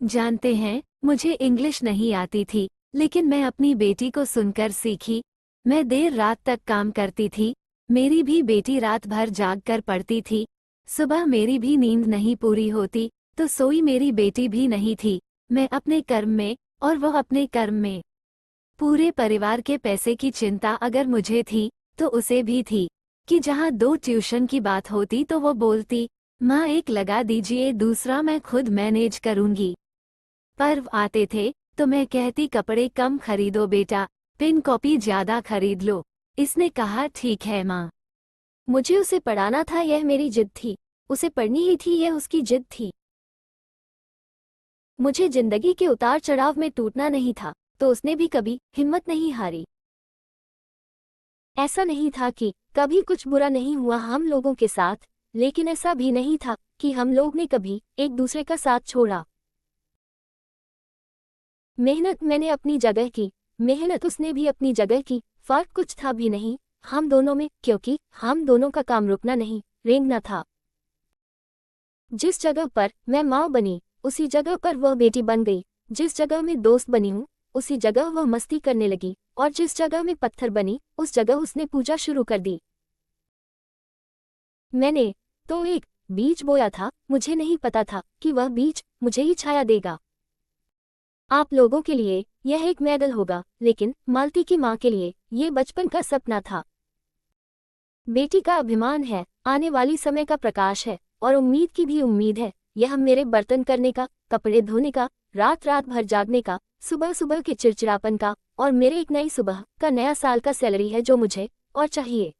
जानते हैं, मुझे इंग्लिश नहीं आती थी, लेकिन मैं अपनी बेटी को सुनकर सीखी। मैं देर रात तक काम करती थी। मेरी भी बेटी रात भर जाग कर पढ़ती थी। सुबह मेरी भी नींद नहीं पूरी होती, तो सोई मेरी बेटी भी नहीं थी। मैं अपने कर्म में और वह अपने कर्म में। पूरे परिवार के पैसे की चिंता अगर मुझे थी, तो उसे भी थी, कि जहाँ 2 ट्यूशन की बात होती तो वो बोलती, माँ एक लगा दीजिए, दूसरा मैं खुद मैनेज करूँगी। पर्व आते थे तो मैं कहती कपड़े कम खरीदो बेटा, पेन कॉपी ज्यादा खरीद लो। इसने कहा ठीक है माँ। मुझे उसे पढ़ाना था, यह मेरी जिद थी। उसे पढ़नी ही थी, यह उसकी जिद थी। मुझे जिंदगी के उतार चढ़ाव में टूटना नहीं था, तो उसने भी कभी हिम्मत नहीं हारी। ऐसा नहीं था कि कभी कुछ बुरा नहीं हुआ हम लोगों के साथ, लेकिन ऐसा भी नहीं था कि हम लोग ने कभी एक दूसरे का साथ छोड़ा। मेहनत मैंने अपनी जगह की, मेहनत उसने भी अपनी जगह की, फर्क कुछ था भी नहीं हम दोनों में, क्योंकि हम दोनों का काम रुकना नहीं, रेंगना था। जिस जगह पर मैं माँ बनी, उसी जगह पर वह बेटी बन गई। जिस जगह में दोस्त बनी हूँ, उसी जगह वह मस्ती करने लगी, और जिस जगह में पत्थर बनी, उस जगह उसने पूजा शुरू कर दी। मैंने तो एक बीज बोया था, मुझे नहीं पता था कि वह बीज मुझे ही छाया देगा। आप लोगों के लिए यह एक मेडल होगा, लेकिन मालती की माँ के लिए ये बचपन का सपना था। बेटी का अभिमान है, आने वाली समय का प्रकाश है, और उम्मीद की भी उम्मीद है। यह मेरे बर्तन करने का, कपड़े धोने का, रात रात भर जागने का, सुबह सुबह के चिड़चिड़ापन का, और मेरे एक नई सुबह का, नया साल का सैलरी है जो मुझे और चाहिए।